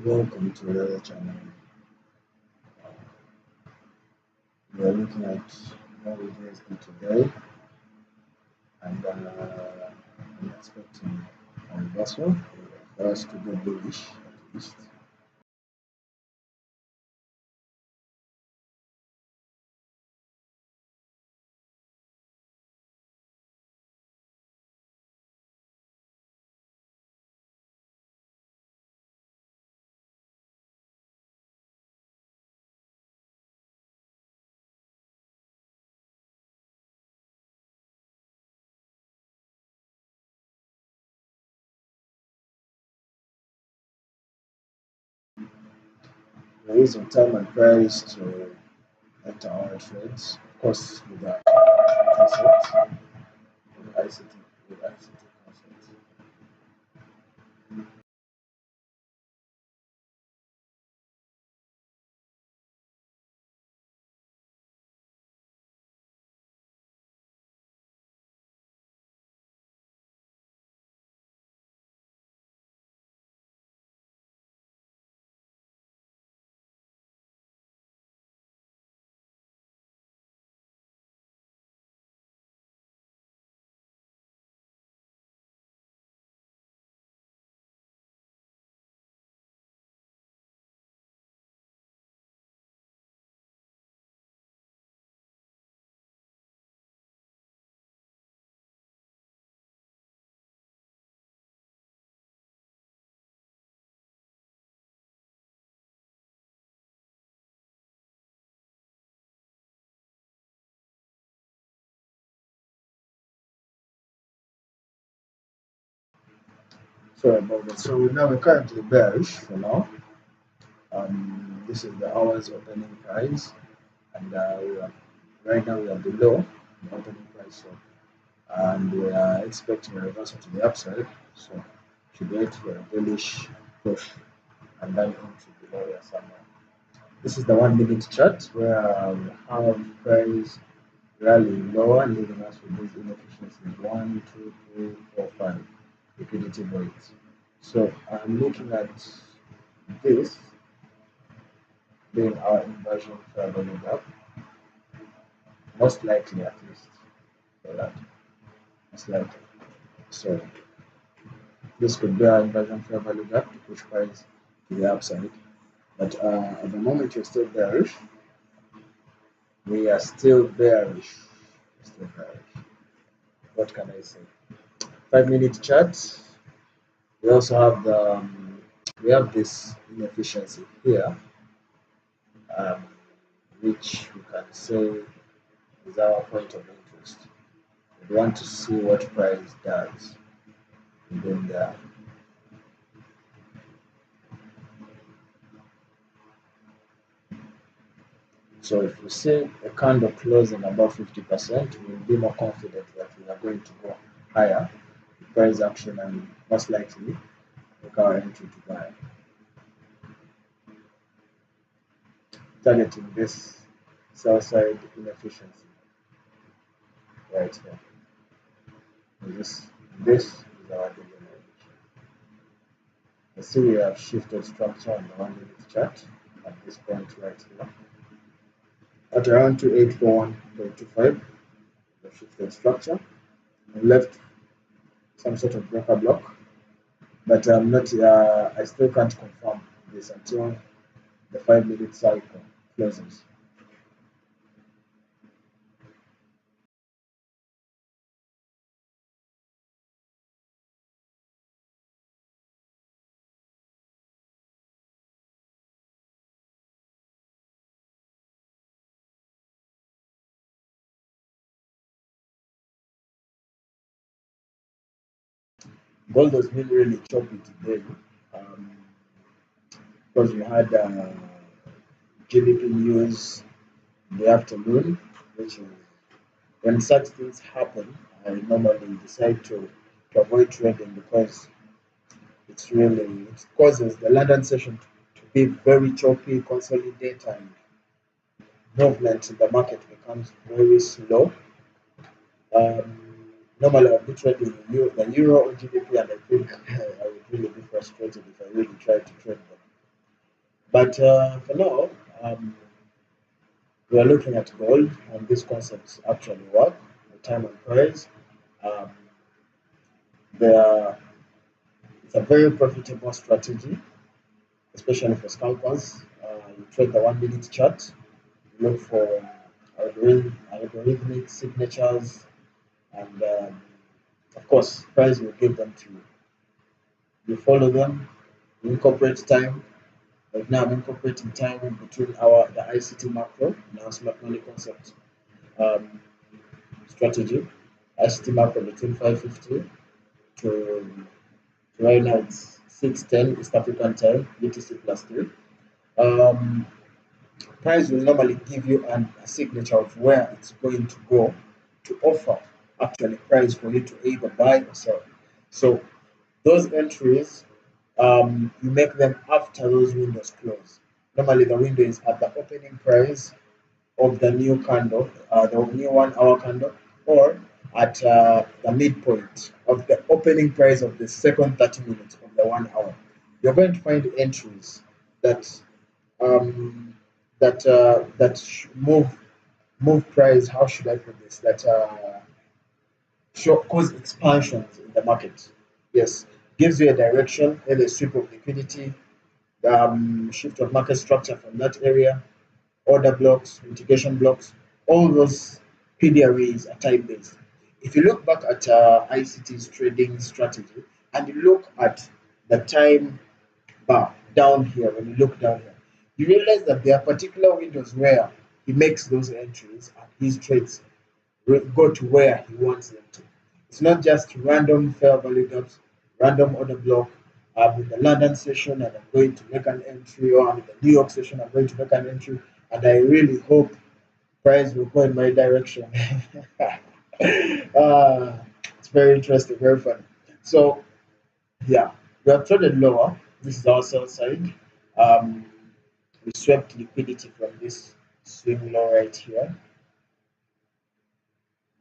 Welcome to another channel. We are looking at what it is today, and I'm expecting a reversal for us to go bullish at least. We're using time and price to enter our trades, of course, with the concept, with ICT concepts. Sorry about that. So now we're currently bearish for now. This is the hour's opening price, and right now we are below the opening price. So and we are expecting a reversal to the upside. So should wait for a bullish push and then into below here somewhere. This is the 1 minute chart where we have price rallying lower, leaving us with these inefficiencies 1, 2, 3, 4, 5 liquidity voids. So I'm looking at this being our inversion traveling up, most likely at least for that. Most likely. So this could be our inversion fair value gap to push price to the upside. But at the moment, we're still bearish. We are still bearish. Still bearish. What can I say? 5 minute chart. We also have the we have this inefficiency here, um, which we can say is our point of interest. We want to see what price does within there. So if we see a candle closing above 50%, we'll be more confident that we are going to go higher with price action and most likely make our entry to buy. Targeting this sell side inefficiency right here. This is our daily variation. You see we have shifted structure on the 1 minute chart at this point right here. At around 2841.25, the shifted structure. We left some sort of breaker block, but I'm not. I still can't confirm this until the 5 minute cycle closes. Gold has been really choppy today because we had GBP news in the afternoon, which is when such things happen, I normally decide to avoid trading because it causes the London session to be very choppy, consolidate, and movement in the market becomes very slow. Normally, I'll be trading the euro or GBP, and I think I would really be frustrated if I really tried to trade them. But for now, um, we are looking at gold, and these concepts actually work. The time and price. Um, they are, it's a very profitable strategy, especially for scalpers. You trade the 1 minute chart, you look for algorithmic signatures, and of course, price will give them to you. You follow them, you incorporate time. Right now, I'm incorporating time in between the ICT macro and our smart money concept um, strategy. ICT macro between 550 to right now it's 6:10 East African time, UTC plus 3. Um, Price will normally give you a signature of where it's going to go to offer actually price for you to either buy or sell. So those entries, you make them after those windows close. Normally the window is at the opening price of the new candle, the new 1 hour candle, or at the midpoint of the opening price of the second 30 minutes of the 1 hour. You're going to find entries that um, move price. How should I put this? That show cause expansions in the market. Yes, gives you a direction, and a sweep of liquidity, shift of market structure from that area, order blocks, mitigation blocks, all those PDRAs are time based. If you look back at ICT's trading strategy and you look at the time bar down here, when you look down here, you realize that there are particular windows where he makes those entries and his trades go to where he wants them to. It's not just random fair value gaps, random order block. I'm in the London session and I'm going to make an entry, or I'm in the New York session, I'm going to make an entry, and I really hope price will go in my direction. It's very interesting, very funny. So, yeah, we have traded lower. This is our sell side. Um, we swept liquidity from this swing low right here.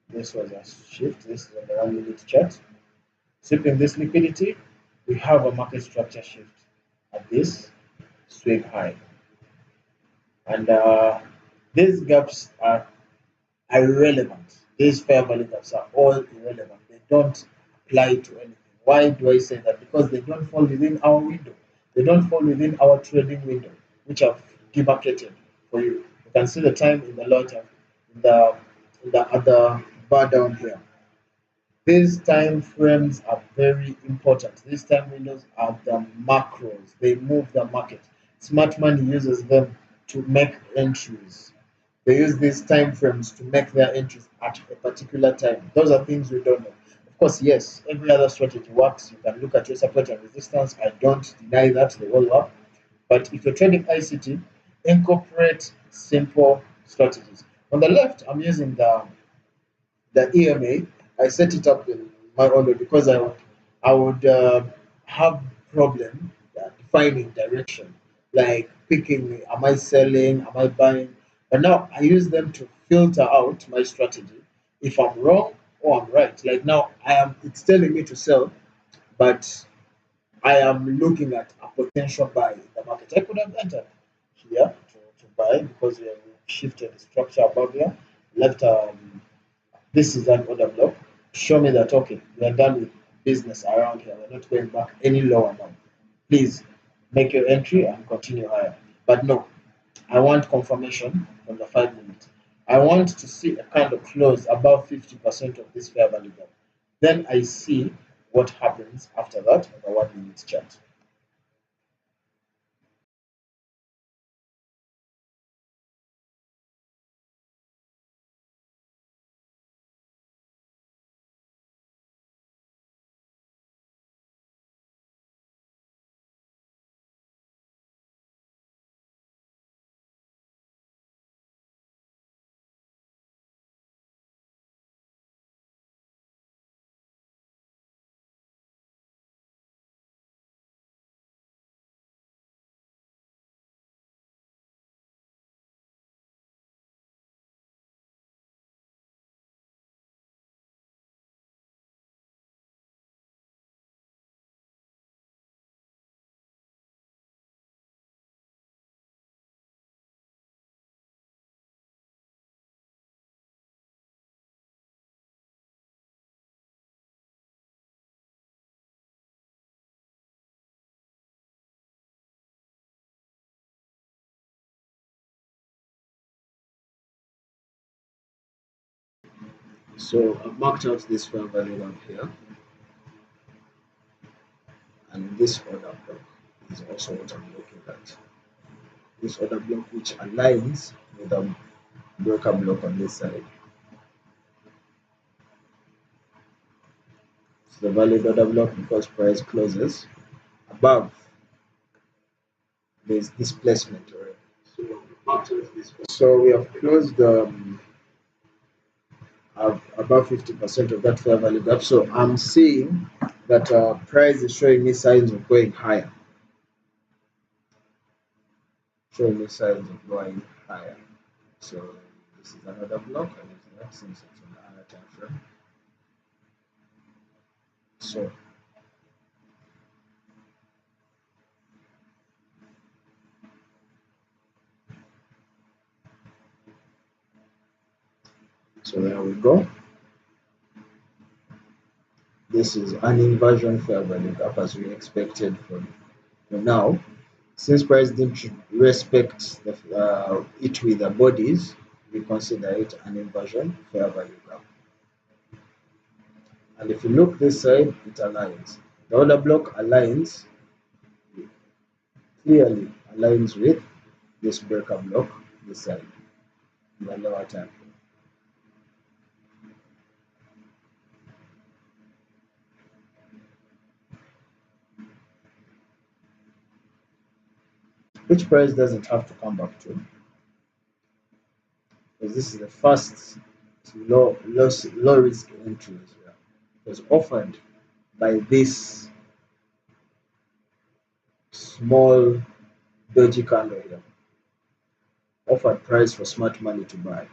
This was a shift. This is on the 1 minute chart. Sweeping this liquidity, we have a market structure shift at this swing high. And these gaps are irrelevant. These fair value gaps are all irrelevant. They don't apply to anything. Why do I say that? Because they don't fall within our window. They don't fall within our trading window, which I've demarcated for you. You can see the time in the low term, in the other bar down here. These time frames are very important. These time windows are the macros. They move the market. Smart money uses them to make entries. They use these time frames to make their entries at a particular time. Those are things we don't know. Of course, yes, every other strategy works. You can look at your support and resistance. I don't deny that they all work. But if you're trading ICT, incorporate simple strategies. On the left, I'm using the EMA. I set it up in my own way because I would have problem defining direction, like picking, am I selling, am I buying? But now I use them to filter out my strategy if I'm wrong or I'm right. Like now it's telling me to sell, but I am looking at a potential buy in the market. I could have entered here to buy because we have shifted the structure above here, left this is an order block. Show me that, okay, we are done with business around here. We're not going back any lower now. Please make your entry and continue higher. But no, I want confirmation from the 5 minutes. I want to see a candle close above 50% of this fair value gap. Then I see what happens after that on the 1 minute chart. So I've marked out this fair value up here, and this order block is also what I'm looking at. This order block which aligns with a broker block on this side. It's the valid order block because price closes above. There's displacement already. So we have closed above 50% of that fair value gap. So I'm seeing that price is showing me signs of going higher. Showing me signs of going higher. So this is another block, and it's not since it's on the higher time frame. So there we go. This is an inversion fair value gap as we expected for now. Since price didn't respect it with the bodies, we consider it an inversion fair value gap. And if you look this side, it aligns. The order block aligns, clearly aligns with this breaker block this side in the lower time. Which price doesn't have to come back to, because this is the first low risk entry here. It was offered by this small dodgy candle here. Offered price for smart money to buy.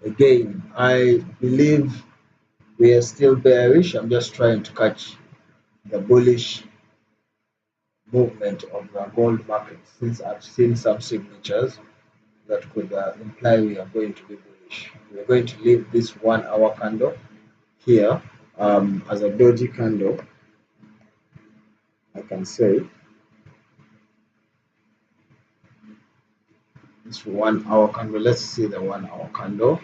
Again, I believe we are still bearish. I'm just trying to catch the bullish movement of the gold market, since I've seen some signatures that could imply we are going to be bullish. We are going to leave this 1 hour candle here as a doji candle, I can say. This 1 hour candle, let's see the 1 hour candle.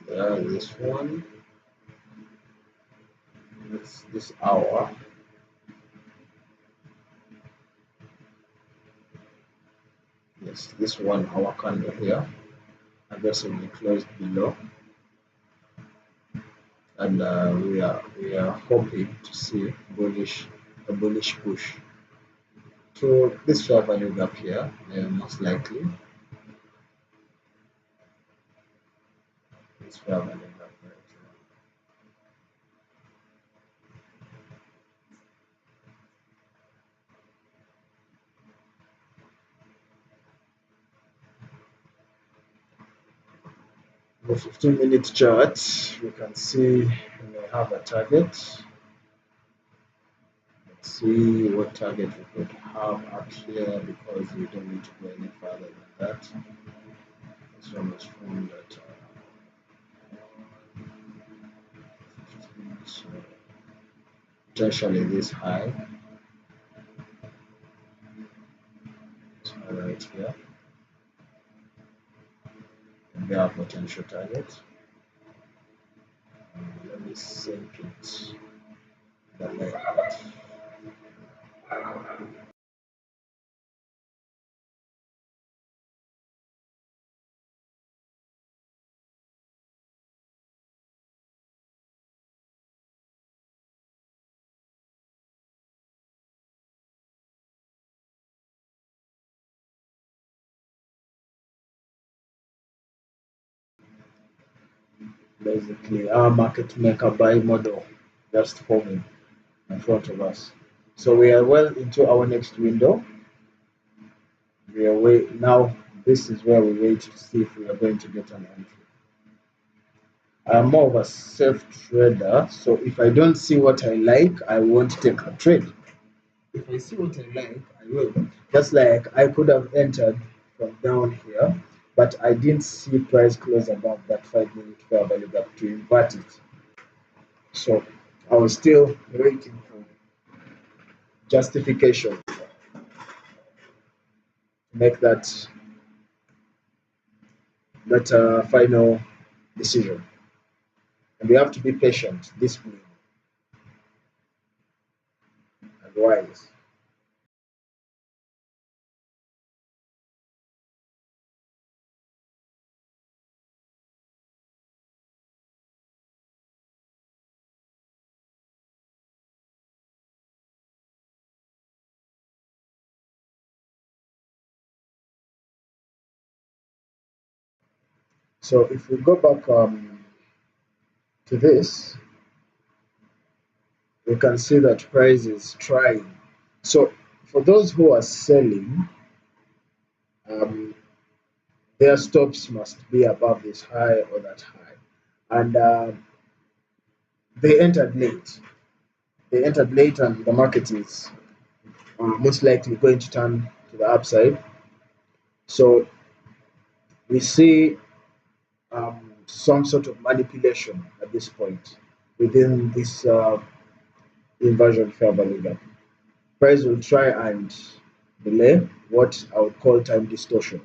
No, this one, this hour. Yes, this 1 hour candle here, aggressively closed below, and we are hoping to see a bullish push. So this fair value gap here, most likely this fair value gap right here. The 15-minute chart, we can see we may have a target. Let's see what target we could have up here, because we don't need to go any further than that. This one was formed at 15, so potentially this high. Right here, and we have potential target. sync it. The layout. Basically, our market maker buy model just forming in front of us. So we are well into our next window. We are wait now. This is where we wait to see if we are going to get an entry. I'm more of a safe trader, so if I don't see what I like, I won't take a trade. If I see what I like, I will. Just like I could have entered from down here, but I didn't see price close above that 5 minute fair value gap to invert it. So I was still waiting for justification to make that final decision. And we have to be patient, disciplined, and wise. So if we go back to this, we can see that price is trying. So for those who are selling, um, their stops must be above this high or that high. And they entered late. They entered late, and the market is most likely going to turn to the upside. So we see some sort of manipulation at this point within this inversion fair value gap. Price will try and delay what I would call time distortion.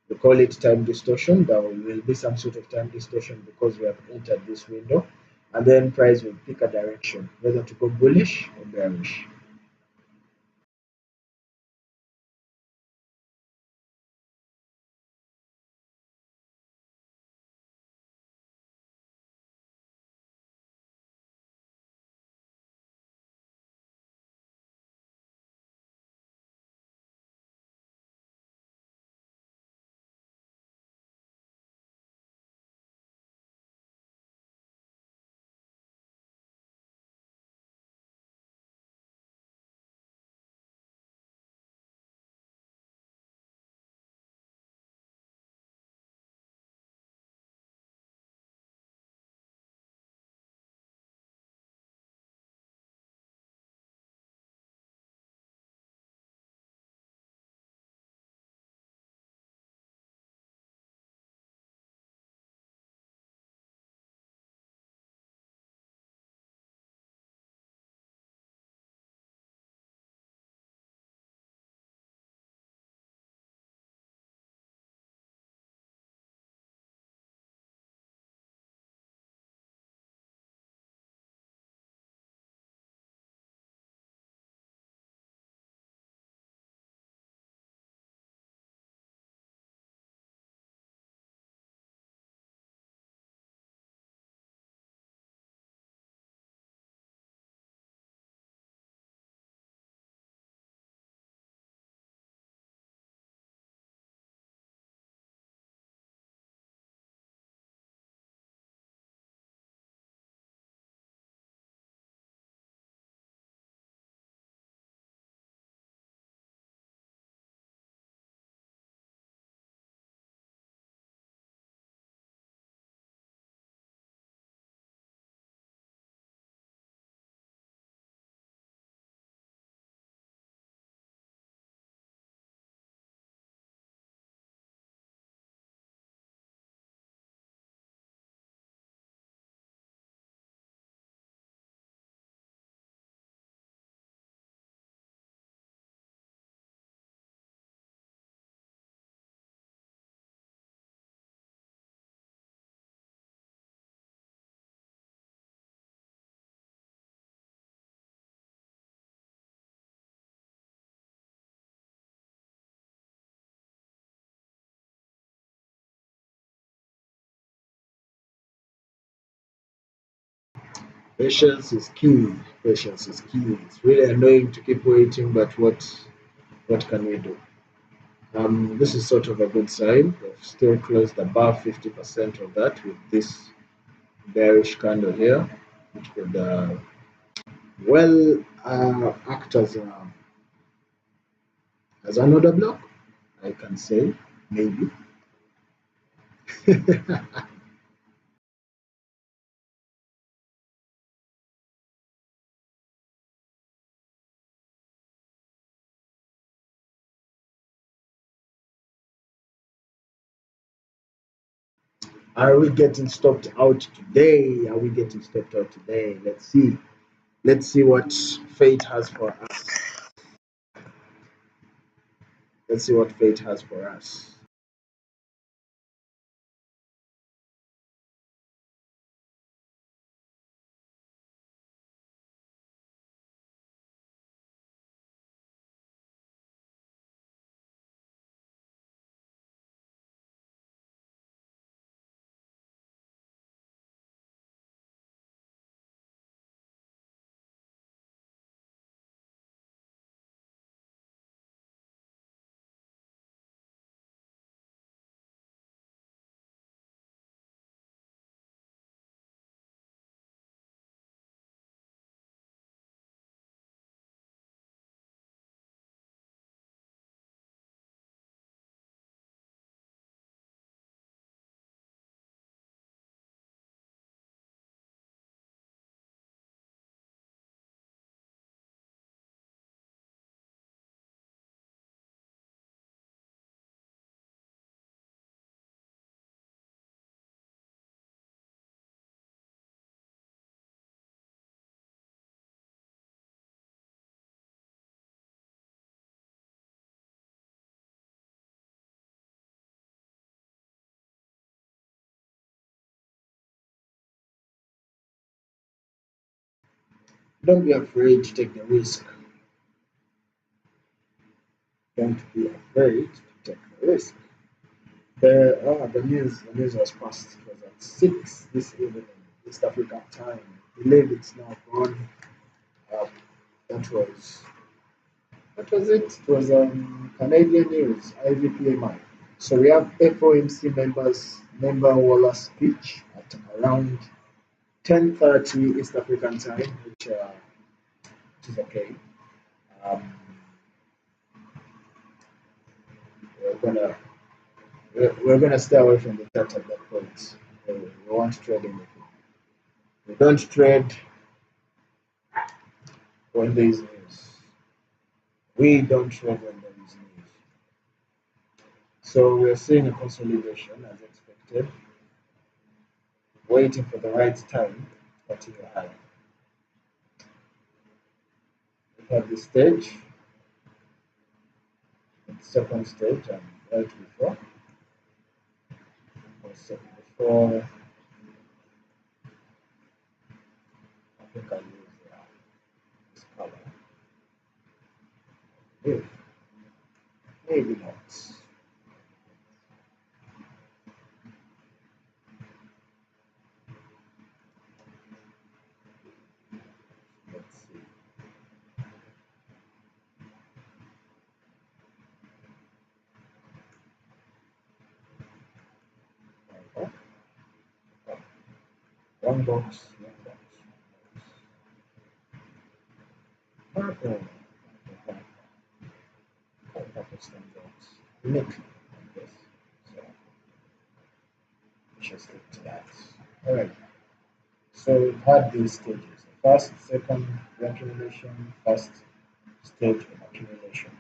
We call it time distortion. There will be some sort of time distortion because we have entered this window, and then price will pick a direction, whether to go bullish or bearish. Patience is key. Patience is key. It's really annoying to keep waiting, but what can we do? This is sort of a good sign. We've still closed above 50% of that with this bearish candle here, which could well act as another block, I can say, maybe. Are we getting stopped out today? Are we getting stopped out today? Let's see. Let's see what fate has for us. Let's see what fate has for us. Don't be afraid to take the risk. Don't be afraid to take the risk. The news was passed. It was at 6 this evening, East African time. I believe it's now gone. Uh, that was it. It was Canadian news, IVPMI. So we have FOMC member Waller speech at around 10:30 East African time, which is okay. Um, we're gonna we're gonna stay away from the chart at that point. We won't trade anything. We don't trade when there is news. We don't trade when there is news. So we're seeing a consolidation as expected, waiting for the right time to continue higher. We have the stage, the second stage, and right before I think I use this color. Maybe, maybe not. Let's see. Okay. One box, one box. Purple. Purple stem box. Unique, I guess. So we should stick to that. Alright. So we've had these stages. First, second, accumulation, first stage of accumulation.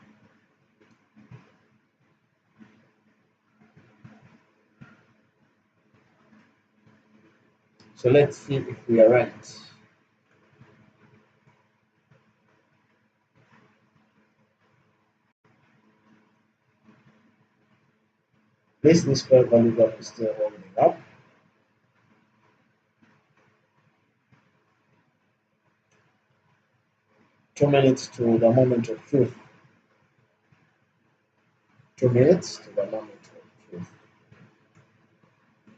So let's see if we are right. This fair value gap is still holding up. Two minutes to the moment of truth. 2 minutes to the moment of truth.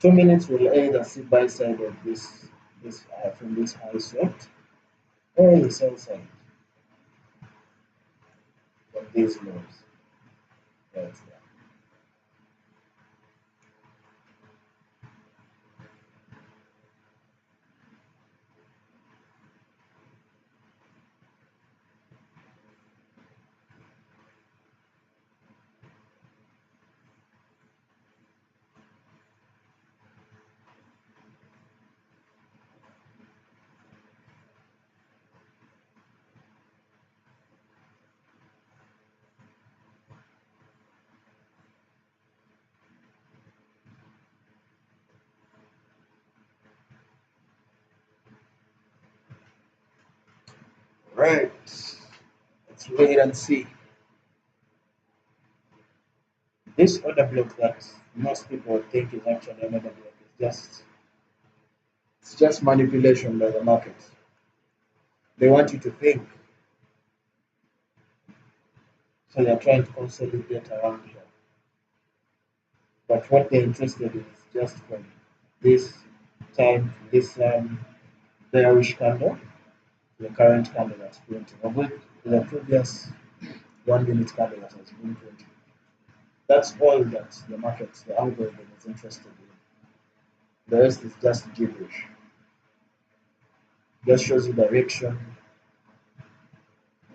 2 minutes will either sit by side of this this from this high swept or the sell side from these lows right there. Right. Let's wait and see. This other block that most people think is actually another block is just manipulation by the market. They want you to think, so they're trying to consolidate around here. But what they're interested in is just from this time, this bearish candle, to the current candle that's printing, of which the previous 1 minute candle that has been printing. That's all that the market, the algorithm is interested in. The rest is just gibberish. Just shows you direction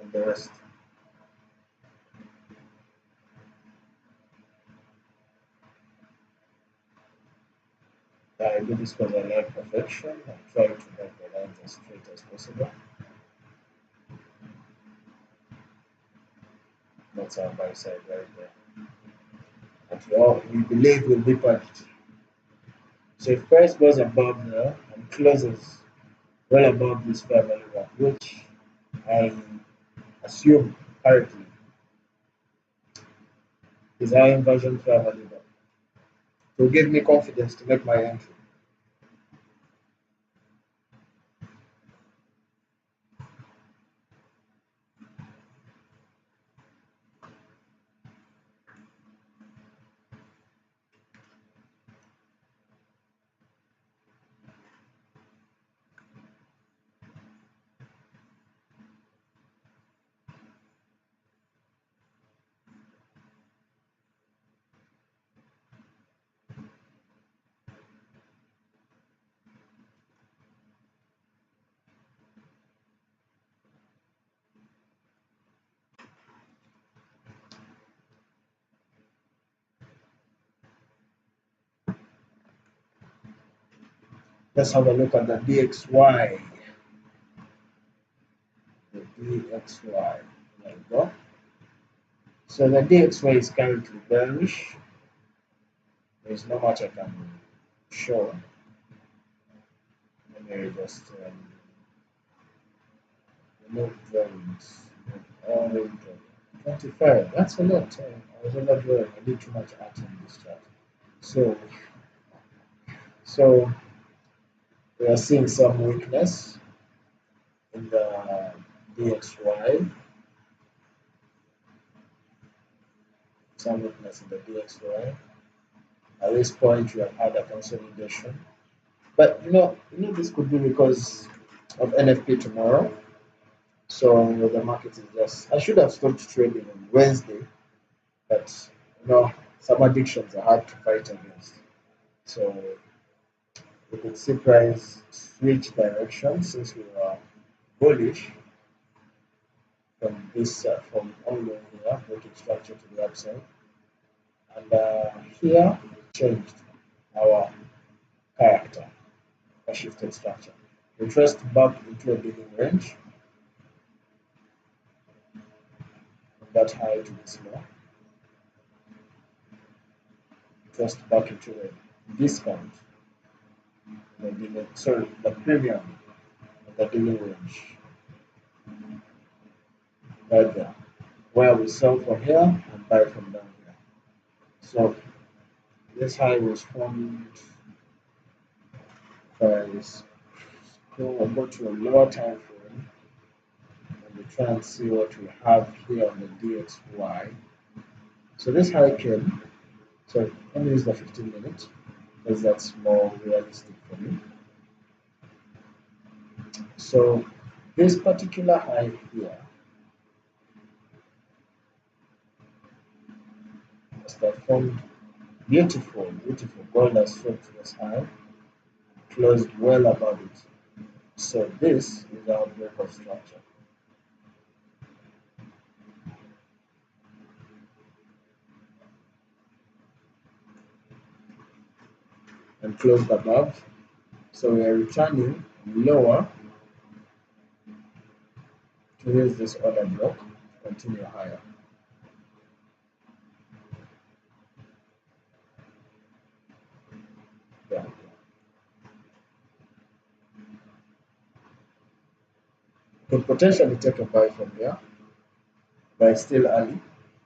and the rest. I do this because I like perfection. I'm trying to make the lines as straight as possible. That's our buy side right there. But we believe will be punched. So if price goes above there and closes well above this fair value gap, which I assume currently is our inversion fair value gap, to give me confidence to make my entry. Let's have a look at the DXY. The DXY. There we go. So the DXY is currently bearish. There's not much I can show. Let me just remove drawings. All the 25. That's a lot. I was not drawing. I did too much art in this chart. So we are seeing some weakness in the DXY. Some weakness in the DXY. At this point, we have had a consolidation. But this could be because of NFP tomorrow. So the market is just. I should have stopped trading on Wednesday, but some addictions are hard to fight against. So we could see price switch direction since we were bullish from this from all over here, breaking structure to the upside, and here changed our character, a shifted structure. We traced back into a bidding range from that high to this low. Traced back into a discount, the premium of the daily range. Right there, where we sell from here and buy from down here. So this high was formed by go to a lower time frame and we try and see what we have here on the DXY. So this high came. So let me use the 15 minutes because that's more realistic for me. So this particular high here has performed beautiful, beautiful. Gold has swept this high, closed well above it. So this is our break of structure. And closed above. So we are returning lower to use this order block to continue higher. Yeah. Could potentially take a buy from here, but it's still early.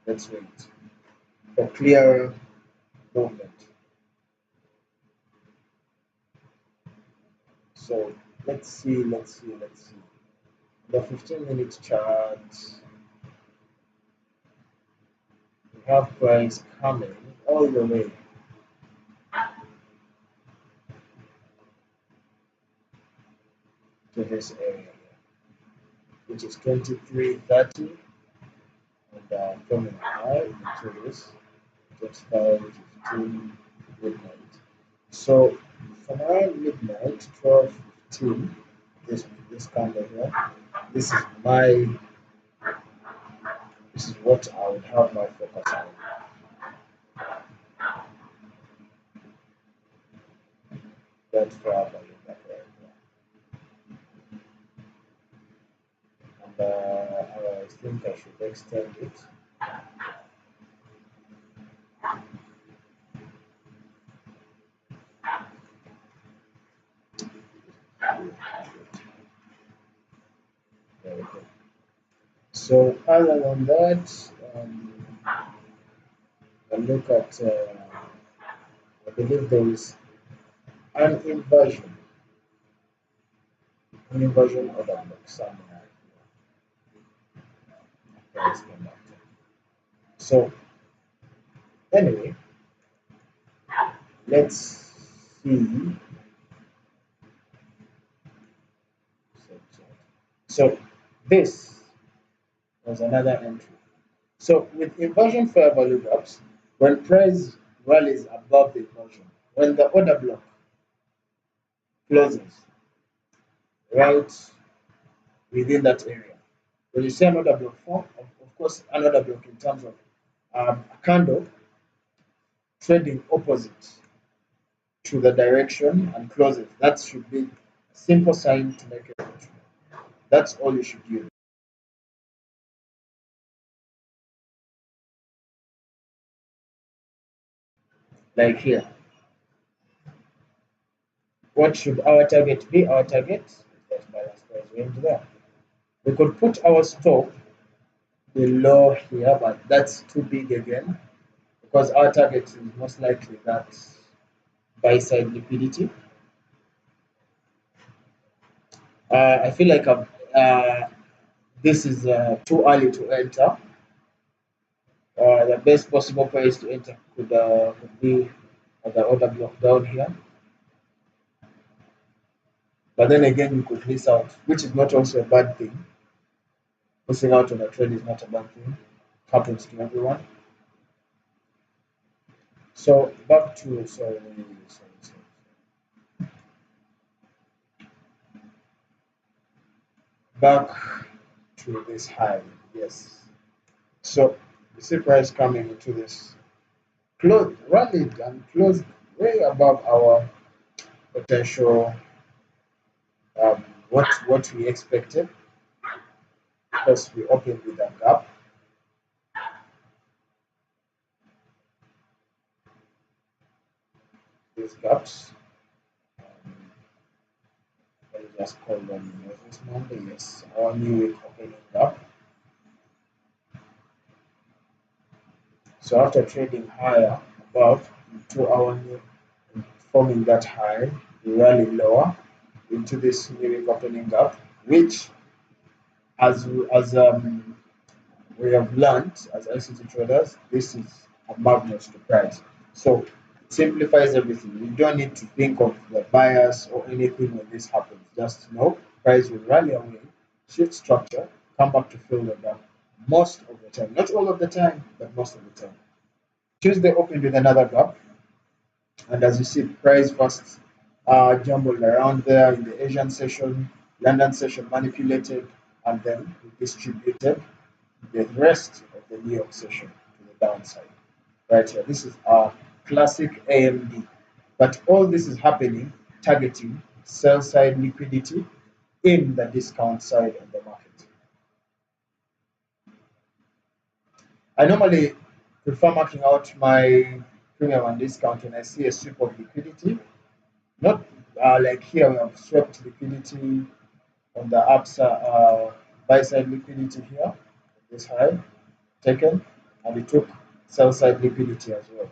Let's wait for clear movement. So let's see. The 15-minute chart, we have price coming all the way to this area here, which is 23.30, and coming high into this 25.15 midnight. So from around midnight, 12:15, this candle here, this is what I would have my focus on. That far value that right there. And I think I should extend it. There we go. So other than that, I look at, I believe there is an inversion order block somewhere. Let's come back to it. So anyway, let's see. So this was another entry. So with inversion fair value gaps, when price rallies above the inversion, when the order block closes right within that area, when you see an order block form, of course, an order block in terms of a candle trading opposite to the direction and closes, that should be a simple sign to make a entry. That's all you should use. Like here, what should our target be? Our target is that balance price range there. We could put our stop below here, but that's too big again because our target is most likely that buy side liquidity. I feel like this is too early to enter. The best possible price to enter could be at the order block down here. But then again, you could miss out, which is not also a bad thing. Missing out on a trade is not a bad thing. It happens to everyone. So back to back to this high. Yes. So you see price coming into this closed, rallied and closed way above our potential, what we expected, because we opened with a gap. These gaps, let me just call them Moses Monday. Yes, our new week opening gap. So after trading higher above 2 hour new, forming that high, we rally lower into this new week opening gap, which as we have learned as ICT traders, this is a magnet to price. So it simplifies everything. You don't need to think of the bias or anything when this happens. Just know price will rally away, shift structure, come back to fill the gap most of the time. Not all of the time, but most of the time. Tuesday opened with another gap, and as you see, price first jumbled around there in the Asian session, London session manipulated, and then we distributed the rest of the New York session to the downside. Right here, this is our classic AMD. But all this is happening targeting sell side liquidity in the discount side of the market. I normally prefer marking out my premium and discount when I see a sweep of liquidity. Not like here we have swept liquidity on the upside, buy side liquidity here, this high taken, and we took sell side liquidity as well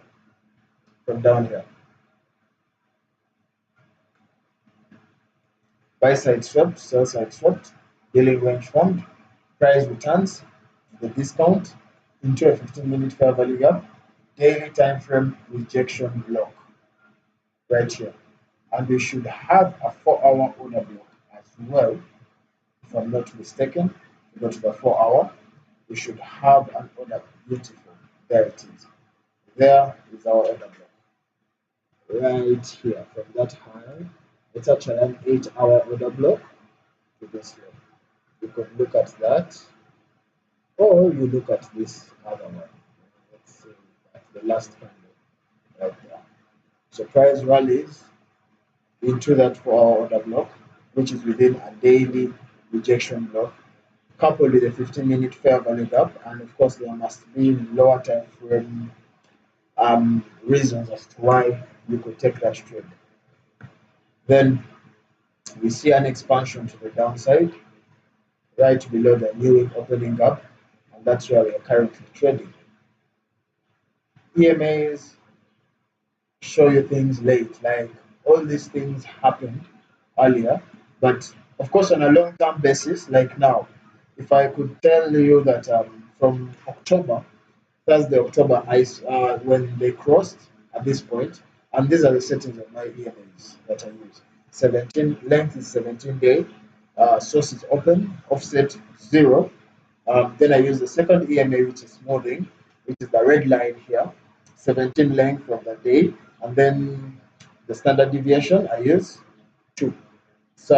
from down here. Buy side swept, sell side swept, daily range formed, price returns to the discount into a 15-minute fair value gap, daily time frame rejection block right here. And we should have a 4-hour order block as well. If I'm not mistaken, we go to the 4-hour, we should have an order. Beautiful. There it is. There is our order block. Right here from that high. It's actually an 8-hour order block to this level. You could look at that, or you look at this other one. Let's see, that's the last candle right there. So price rallies into that 4-hour order block, which is within a daily rejection block, coupled with a 15-minute fair value gap, and of course there must be lower time frame reasons as to why you could take that trade. Then we see an expansion to the downside right below the new week opening gap, and that's where we are currently trading. EMAs show you things late, like all these things happened earlier, but of course on a long-term basis, like now, if I could tell you that from October, Thursday, October, when they crossed at this point, and these are the settings of my EMAs that I use. 17 length is 17 day, source is open, offset 0. Then I use the second EMA, which is smoothing, which is the red line here, 17 length of the day, and then the standard deviation I use 2. So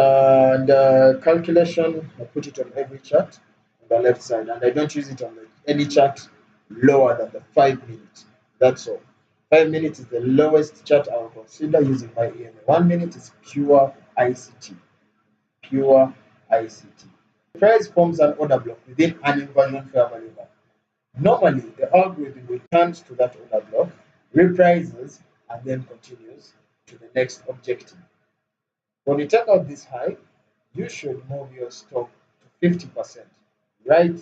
the calculation, I put it on every chart on the left side, and I don't use it on any chart lower than the 5 minutes. That's all. 5 minutes is the lowest chart I will consider using my EMA. 1 minute is pure ICT. Pure ICT. Price forms an order block within an inversion fair value gap. Normally, the algorithm returns to that order block, reprices, and then continues to the next objective. When you take out this high, you should move your stop to 50%. Right,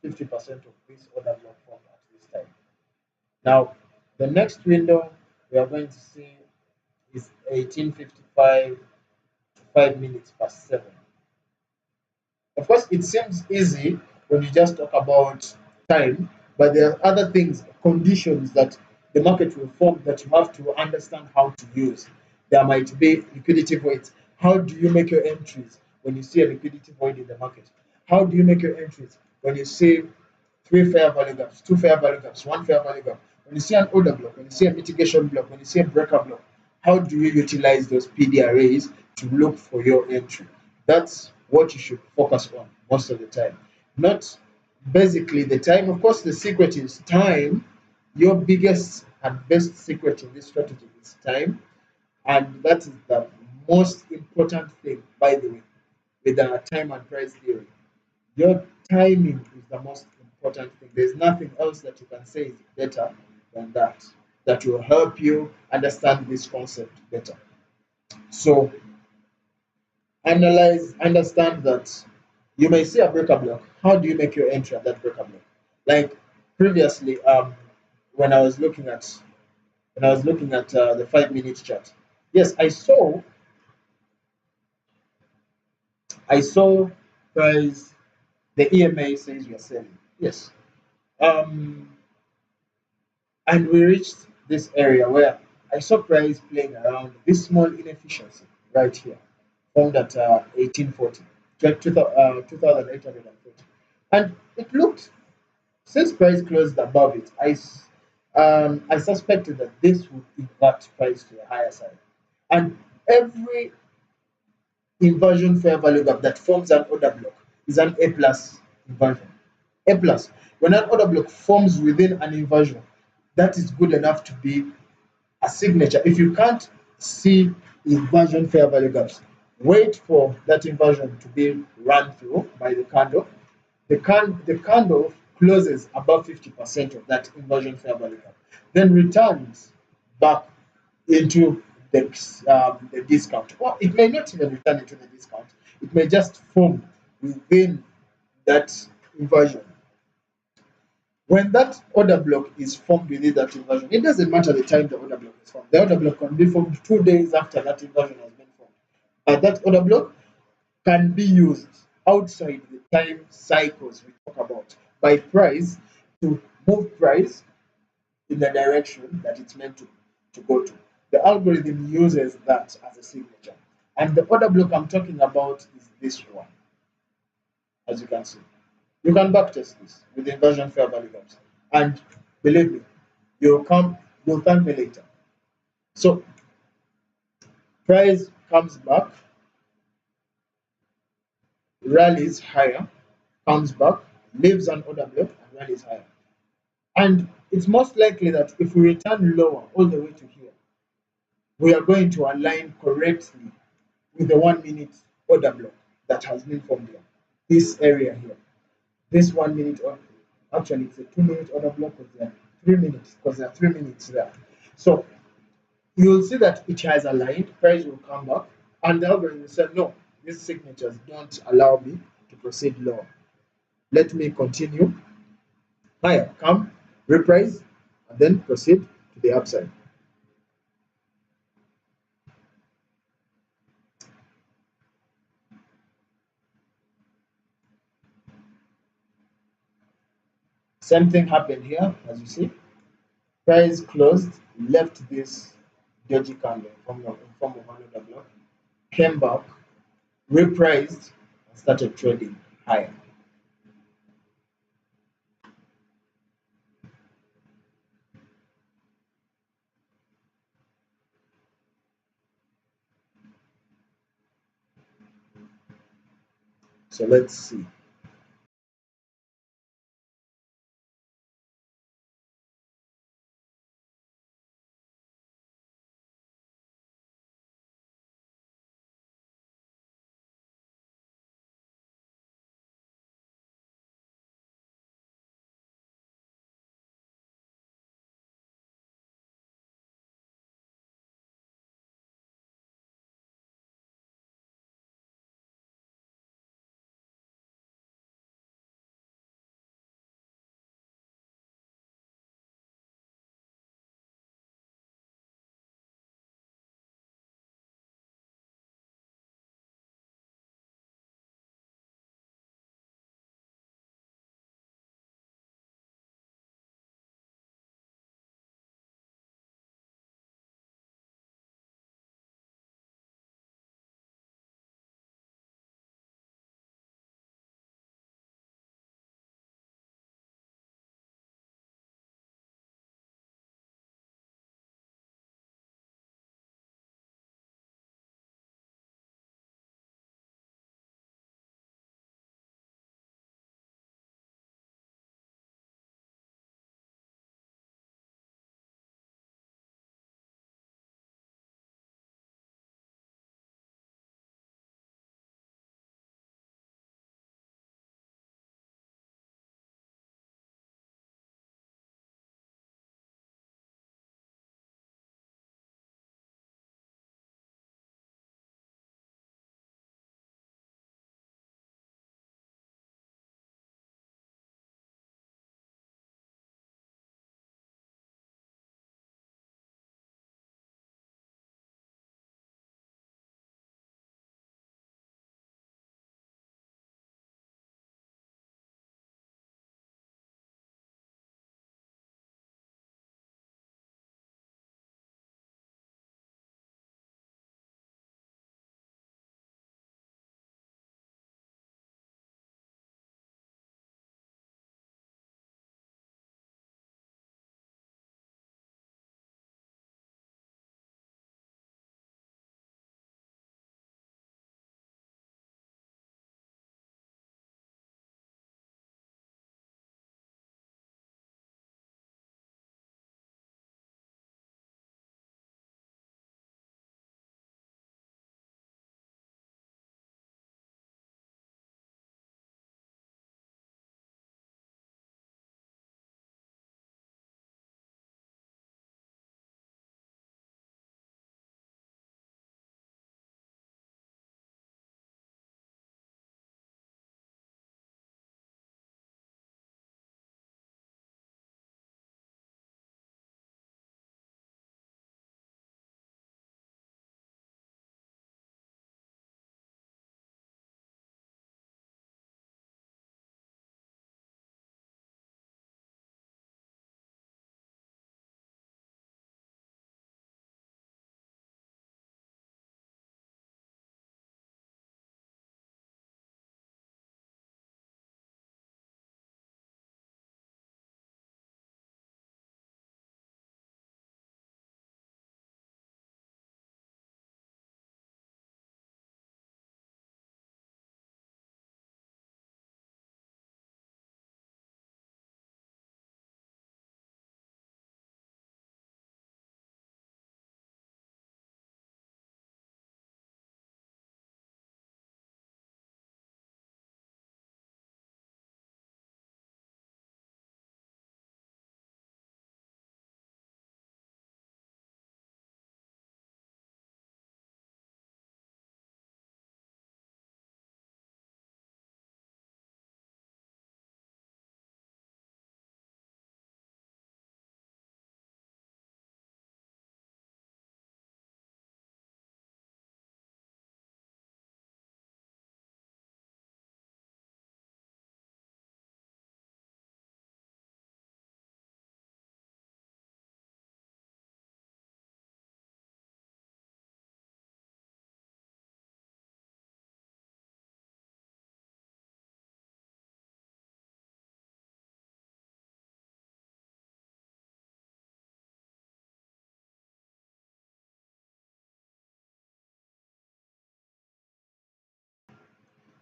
50% of this order block formed at this time. Now, the next window we are going to see is 18:55 to 5 minutes past 7. Of course, it seems easy when you just talk about time, but there are other things, conditions that the market will form that you have to understand how to use. There might be liquidity voids. How do you make your entries when you see a liquidity void in the market? How do you make your entries when you see 3 fair value gaps, 2 fair value gaps, 1 fair value gap? When you see an order block, when you see a mitigation block, when you see a breaker block, how do you utilize those PD arrays to look for your entry? That's what you should focus on most of the time. Not basically the time. Of course, the secret is time. Your biggest and best secret in this strategy is time. And that is the most important thing, by the way, with the time and price theory. Your timing is the most important thing. There's nothing else that you can say is better than that, that will help you understand this concept better. So understand that you may see a breaker block. How do you make your entry at that breaker block? Like previously, when I was looking at the 5 minute chart, yes, I saw price. The EMA says we are selling. Yes, and we reached this area where I saw price playing around this small inefficiency right here, formed at 1840. 2,840. And it looked, since price closed above it, I suspected that this would invert price to the higher side. And every inversion fair value gap that forms an order block is an A plus inversion. A plus. When an order block forms within an inversion, that is good enough to be a signature. If you can't see inversion fair value gaps, wait for that inversion to be run through by the candle. The candle closes above 50% of that inversion fair value gap, then returns back into the discount. Or it may not even return into the discount, it may just form within that inversion. When that order block is formed within that inversion, it doesn't matter the time the order block is formed. The order block can be formed 2 days after that inversion has been formed. But that order block can be used outside the time cycles we talk about by price to move price in the direction that it's meant to go to. The algorithm uses that as a signature. And the order block I'm talking about is this one, as you can see. You can backtest this with inversion fair value gaps. And believe me, you'll thank me later. So price comes back, rallies higher, comes back, leaves an order block, and rallies higher. And it's most likely that if we return lower all the way to here, we are going to align correctly with the 1 minute order block that has been formed here. This area here. This 1 minute order, actually it's a 2 minute order block because there are 3 minutes, because there are 3 minutes there. So you'll see that it has aligned, price will come back, and the algorithm said, no, these signatures don't allow me to proceed lower. Let me continue higher, come, reprice, and then proceed to the upside. Same thing happened here, as you see. Price closed, left this dodgy candle in form of another block, came back, repriced, and started trading higher. So let's see.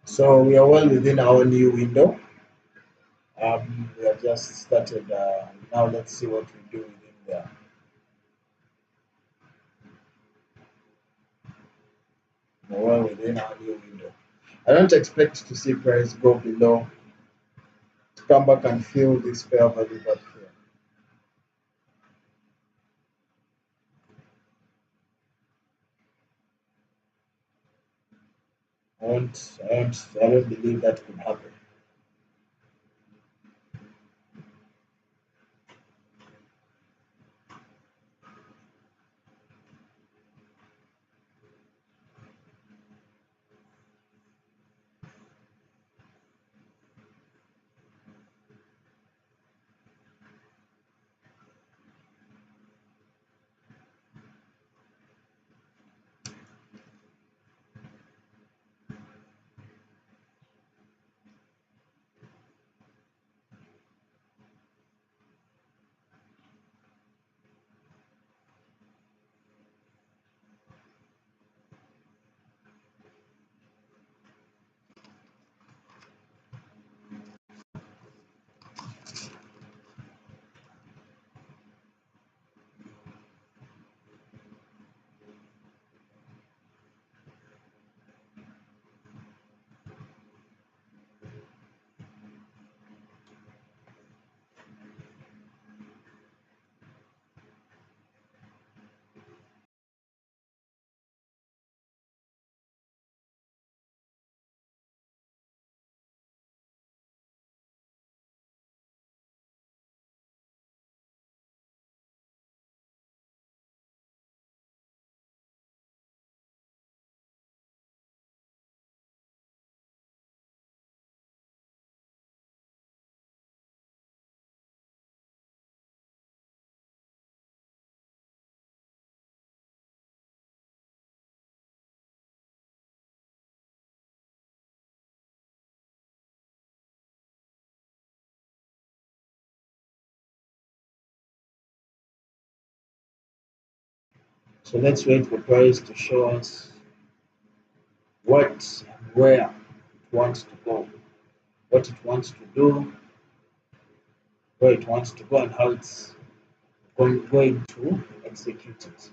So we are well within our new window. We have just started. Now let's see what we do within there. We're well within our new window. I don't expect to see price go below to come back and fill this fair value back here. I don't believe that could happen. So let's wait for price to show us what and where it wants to go, what it wants to do, where it wants to go, and how it's going to execute it.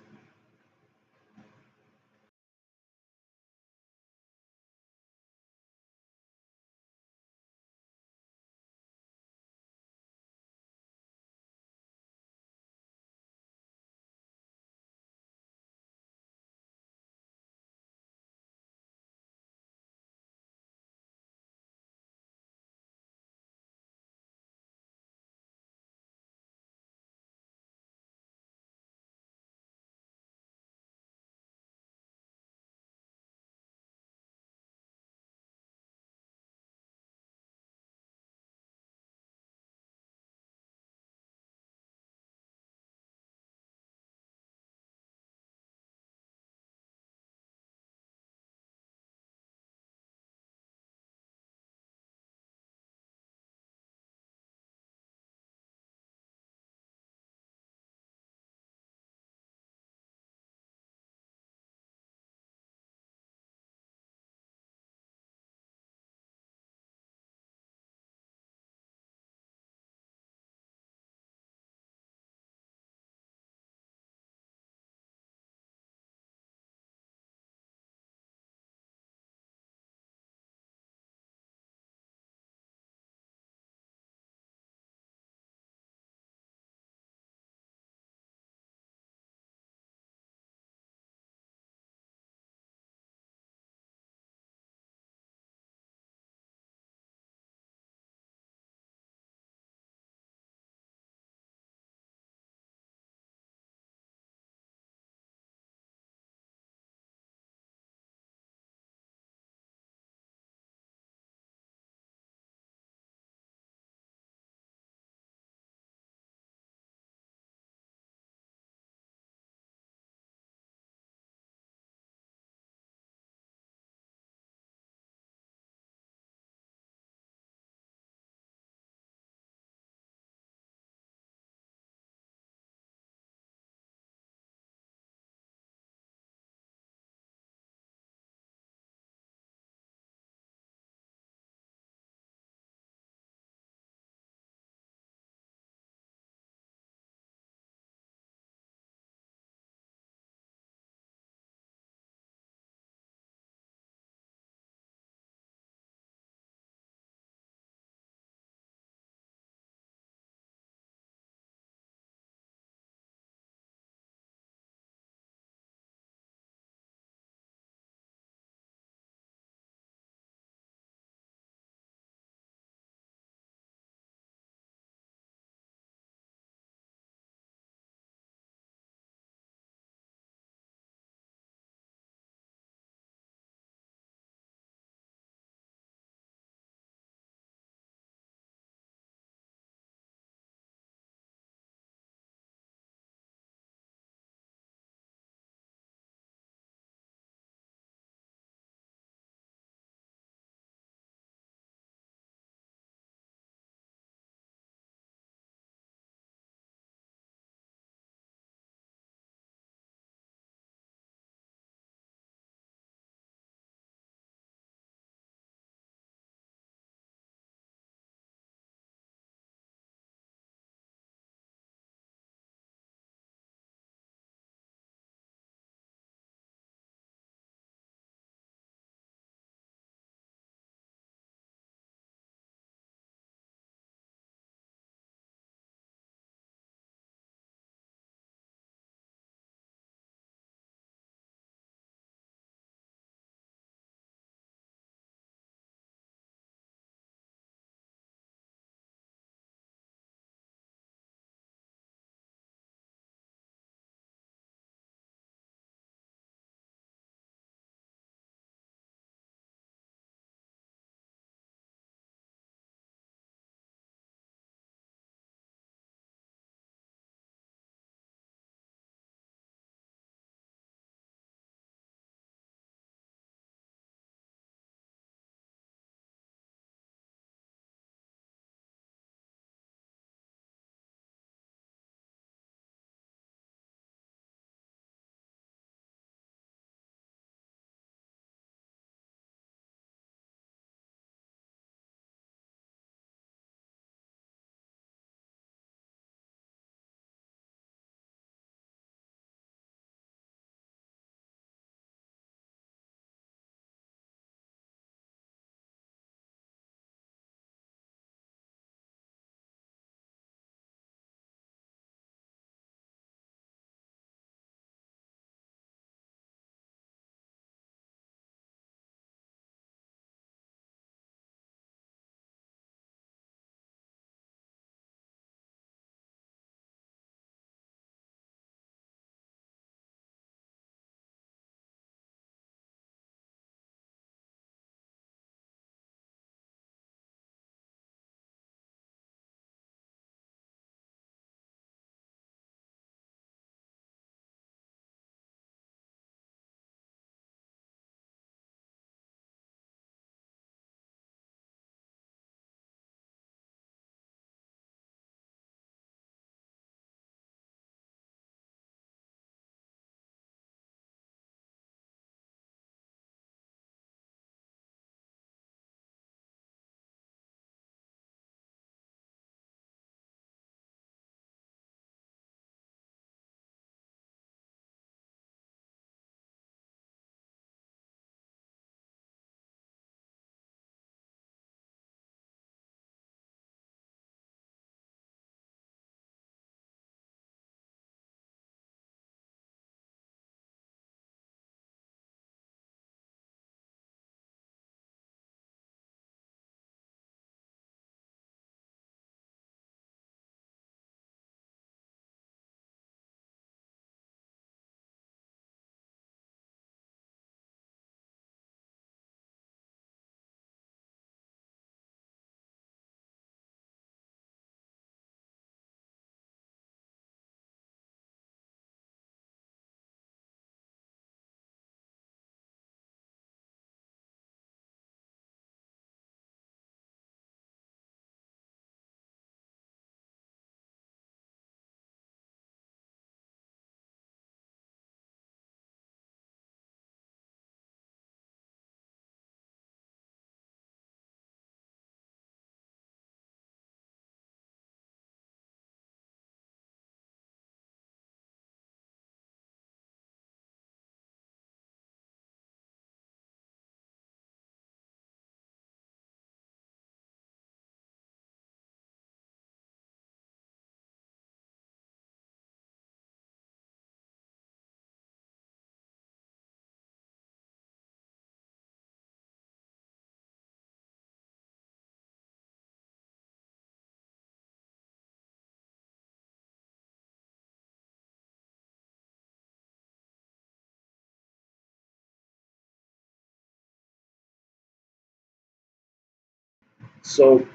So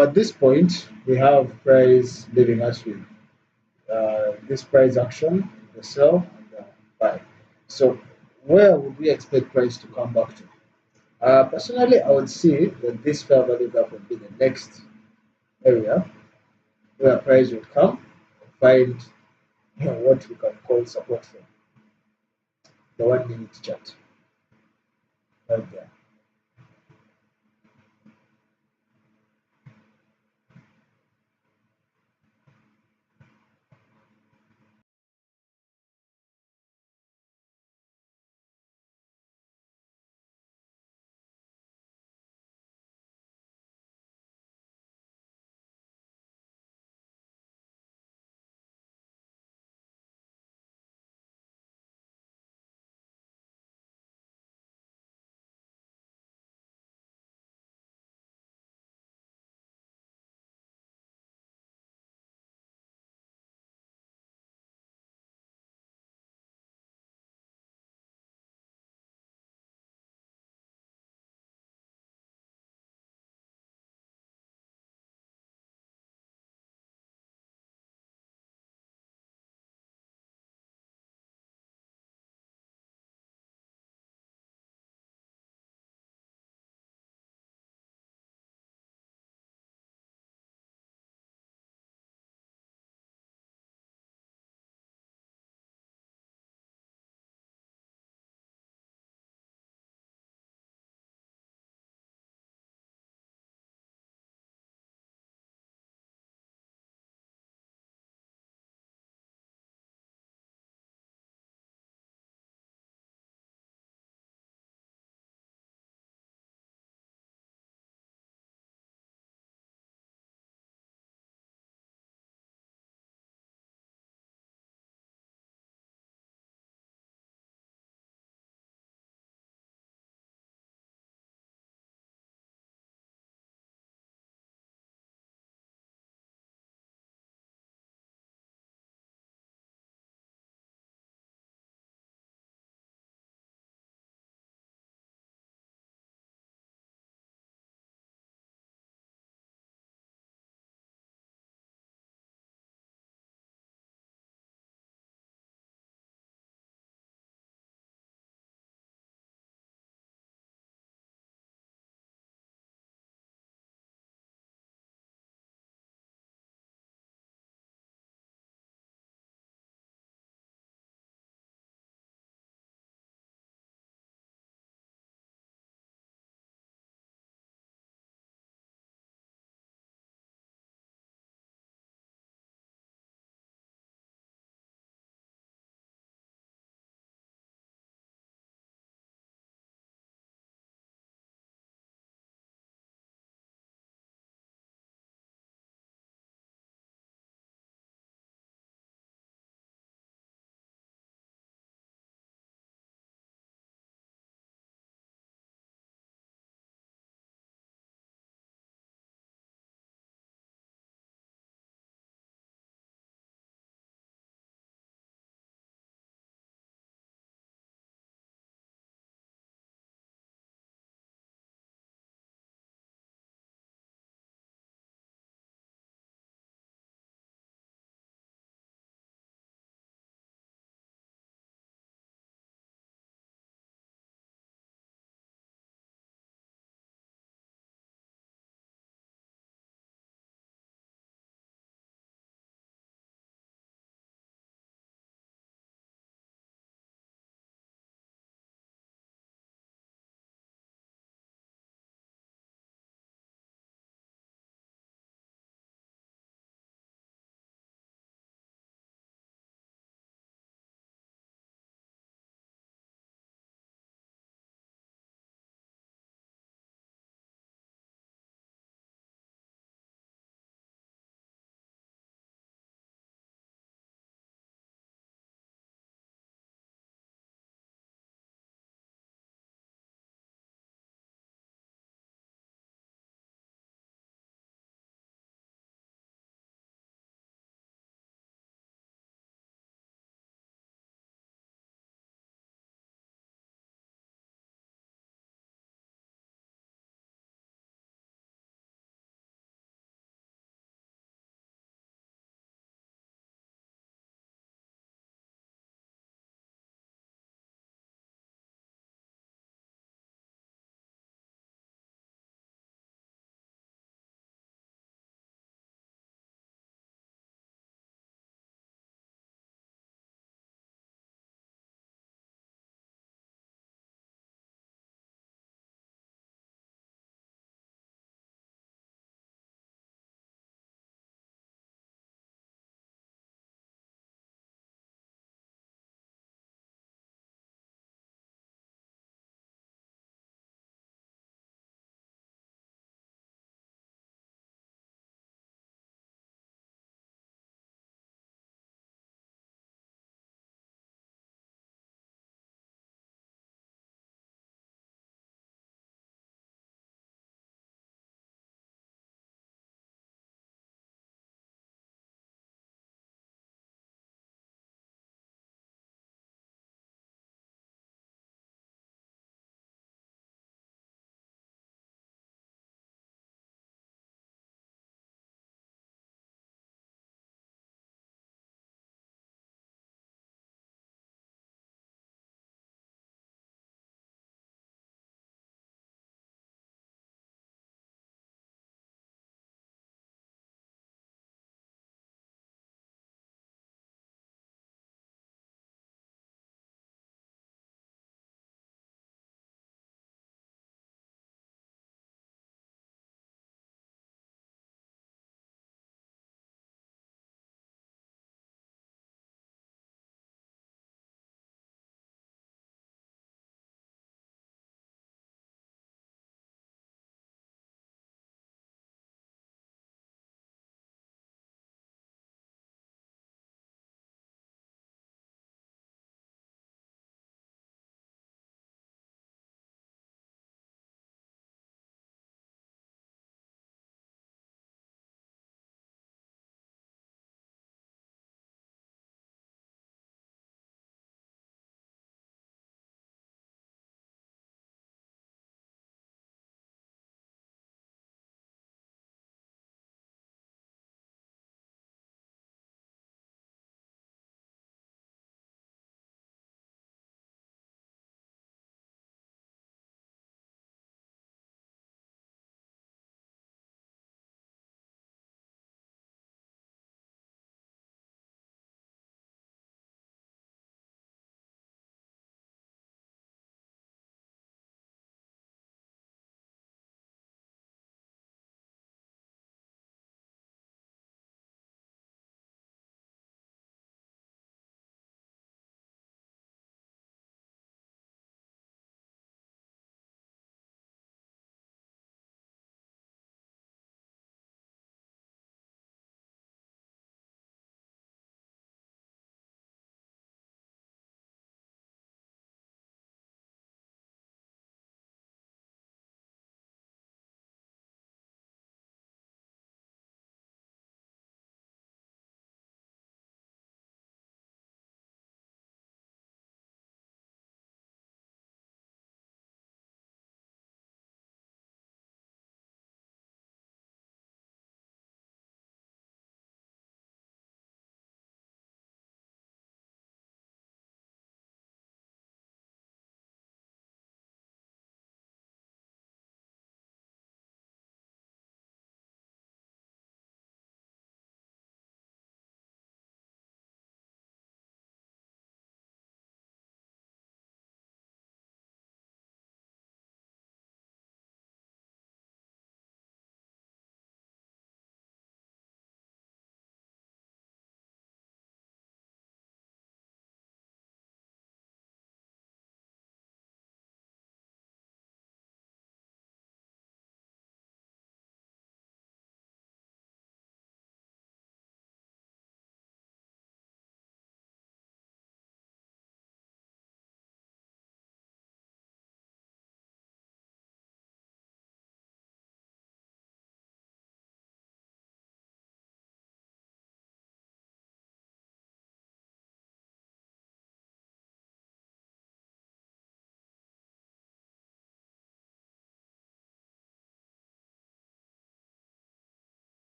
at this point, we have price leaving us with this price action, the sell and the buy. So where would we expect price to come back to? Personally, I would see that this fair value gap would be the next area where price will come and find what we can call support from the 1 minute chart right there.